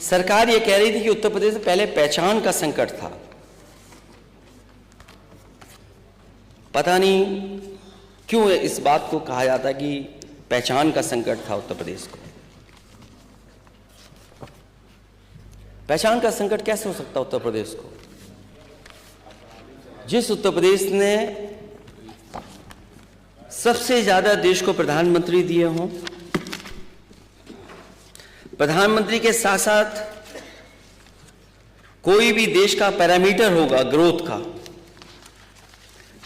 सरकार ये कह रही थी कि उत्तर प्रदेश में पहले पहचान का संकट था। पता नहीं क्यों इस बात को कहा जाता है कि पहचान का संकट था उत्तर प्रदेश को। पहचान का संकट कैसे हो सकता उत्तर प्रदेश को? जिस उत्तर प्रदेश ने सबसे ज्यादा देश को प्रधानमंत्री दिए हों, प्रधानमंत्री के साथ साथ कोई भी देश का पैरामीटर होगा ग्रोथ का,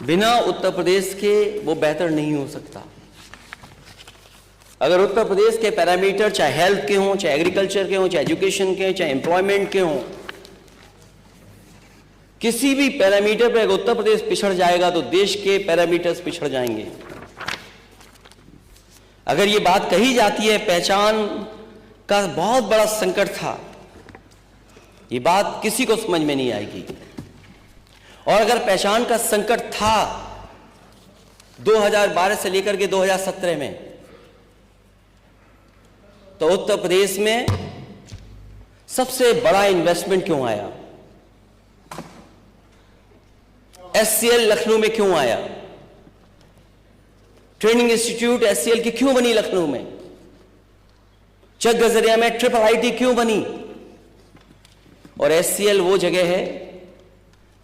बिना उत्तर प्रदेश के वो बेहतर नहीं हो सकता। अगर उत्तर प्रदेश के पैरामीटर चाहे हेल्थ के हों, चाहे एग्रीकल्चर के हों, चाहे एजुकेशन के हों, चाहे एम्प्लॉयमेंट के हों, किसी भी पैरामीटर पर अगर उत्तर प्रदेश पिछड़ जाएगा तो देश के पैरामीटर्स पिछड़ जाएंगे। अगर ये बात कही जाती है पहचान का बहुत बड़ा संकट था, ये बात किसी को समझ में नहीं आएगी। और अगर पहचान का संकट था 2012 से लेकर के 2017 में, तो उत्तर प्रदेश में सबसे बड़ा इन्वेस्टमेंट क्यों आया? एचसीएल लखनऊ में क्यों आया? ट्रेनिंग इंस्टीट्यूट एचसीएल की क्यों बनी लखनऊ में? चक गजरिया में ट्रिपल आईटी क्यों बनी? और एचसीएल वो जगह है,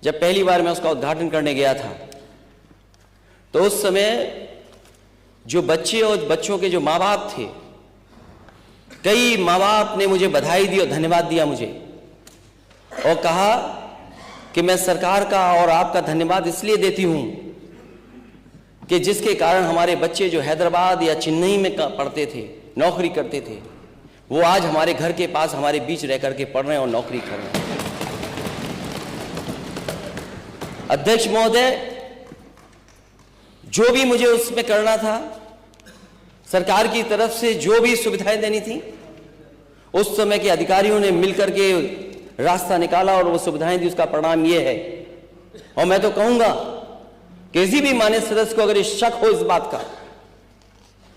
जब पहली बार मैं उसका उद्घाटन करने गया था तो उस समय जो बच्चे और बच्चों के जो माँ बाप थे, कई माँ बाप ने मुझे बधाई दी और धन्यवाद दिया मुझे, और कहा कि मैं सरकार का और आपका धन्यवाद इसलिए देती हूं कि जिसके कारण हमारे बच्चे जो हैदराबाद या चेन्नई में पढ़ते थे, नौकरी करते थे, वो आज हमारे घर के पास हमारे बीच रह करके पढ़ रहे हैं और नौकरी कर रहे हैं। अध्यक्ष महोदय, जो भी मुझे उसमें करना था, सरकार की तरफ से जो भी सुविधाएं देनी थी, उस समय के अधिकारियों ने मिलकर के रास्ता निकाला और वो सुविधाएं दी। उसका परिणाम ये है। और मैं तो कहूंगा किसी भी मान्य सदस्य को अगर शक हो इस बात का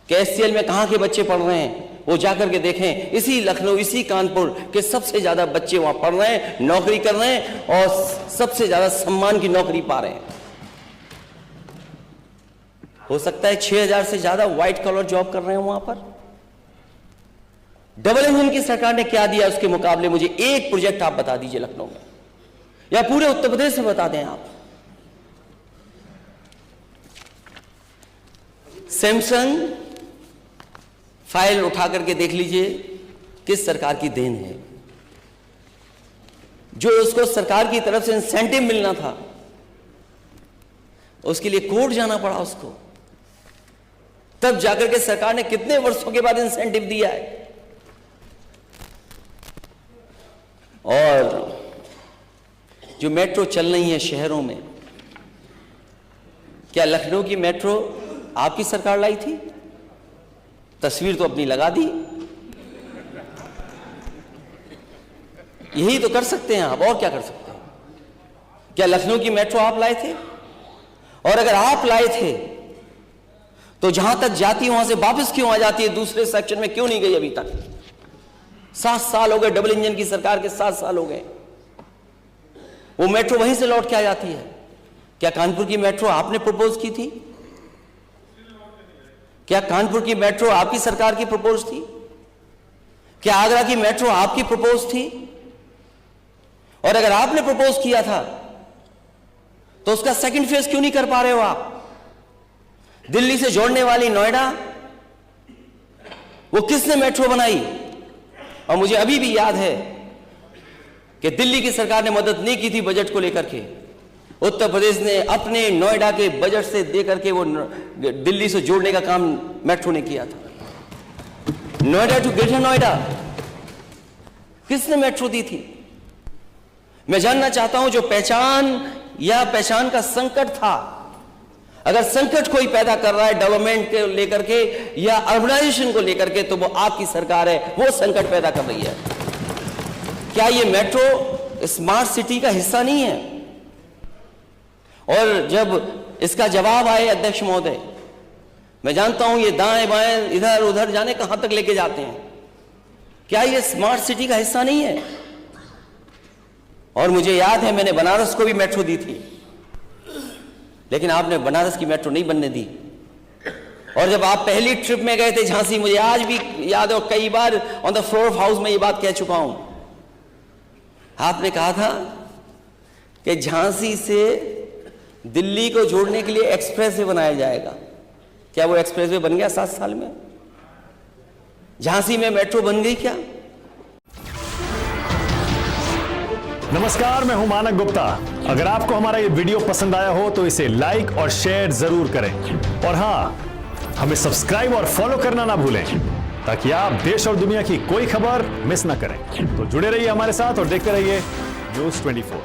कि एचसीएल में कहां के बच्चे पढ़ रहे हैं, वो जाकर के देखें। इसी लखनऊ, इसी कानपुर के सबसे ज्यादा बच्चे वहां पढ़ रहे हैं, नौकरी कर रहे हैं और सबसे ज्यादा सम्मान की नौकरी पा रहे हैं। हो सकता है 6000 से ज्यादा व्हाइट कॉलर जॉब कर रहे हैं वहां पर। डबल इंजन की सरकार ने क्या दिया उसके मुकाबले? मुझे एक प्रोजेक्ट आप बता दीजिए लखनऊ में, या पूरे उत्तर प्रदेश में बता दें आप। सैमसंग फाइल उठा करके देख लीजिए किस सरकार की देन है। जो उसको सरकार की तरफ से इंसेंटिव मिलना था, उसके लिए कोर्ट जाना पड़ा उसको, तब जाकर के सरकार ने कितने वर्षों के बाद इंसेंटिव दिया है। और जो मेट्रो चल रही है शहरों में, क्या लखनऊ की मेट्रो आपकी सरकार लाई थी? तस्वीर तो अपनी लगा दी। यही तो कर सकते हैं आप, और क्या कर सकते हैं? क्या लखनऊ की मेट्रो आप लाए थे? और अगर आप लाए थे तो जहां तक जाती है वहां से वापस क्यों आ जाती है? दूसरे सेक्शन में क्यों नहीं गई अभी तक? 7 साल हो गए डबल इंजन की सरकार के, 7 साल हो गए। वो मेट्रो वहीं से लौट के आ जाती है। क्या कानपुर की मेट्रो आपने प्रपोज की थी? क्या कानपुर की मेट्रो आपकी सरकार की प्रपोज थी? क्या आगरा की मेट्रो आपकी प्रपोज थी? और अगर आपने प्रपोज किया था तो उसका सेकंड फेज क्यों नहीं कर पा रहे हो आप? दिल्ली से जोड़ने वाली नोएडा, वो किसने मेट्रो बनाई? और मुझे अभी भी याद है कि दिल्ली की सरकार ने मदद नहीं की थी बजट को लेकर के। उत्तर प्रदेश ने अपने नोएडा के बजट से देकर के वो दिल्ली से जोड़ने का काम मेट्रो ने किया था। नोएडा टू ग्रेटर नोएडा किसने मेट्रो दी थी? मैं जानना चाहता हूं, जो पहचान या पहचान का संकट था, अगर संकट कोई पैदा कर रहा है डेवलपमेंट को लेकर के या अर्बनाइजेशन को लेकर के, तो वो आपकी सरकार है, वो संकट पैदा कर रही है। क्या ये मेट्रो स्मार्ट सिटी का हिस्सा नहीं है? और जब इसका जवाब आए अध्यक्ष महोदय, मैं जानता हूं ये दाएं बाएं इधर उधर जाने कहां तक लेके जाते हैं, क्या ये स्मार्ट सिटी का हिस्सा नहीं है? और मुझे याद है मैंने बनारस को भी मेट्रो दी थी, लेकिन आपने बनारस की मेट्रो नहीं बनने दी। और जब आप पहली ट्रिप में गए थे झांसी, मुझे आज भी याद है, और कई बार on the floor of house में ये बात कह चुका हूं, आपने कहा था कि झांसी से दिल्ली को जोड़ने के लिए एक्सप्रेसवे बनाया जाएगा। क्या वो एक्सप्रेसवे बन गया 7 साल में? झांसी में मेट्रो बन गई क्या? नमस्कार, मैं हूं मानक गुप्ता। अगर आपको हमारा ये वीडियो पसंद आया हो तो इसे लाइक और शेयर जरूर करें, और हां, हमें सब्सक्राइब और फॉलो करना ना भूलें ताकि आप देश और दुनिया की कोई खबर मिस ना करें। तो जुड़े रहिए हमारे साथ और देखते रहिए न्यूज़ 24।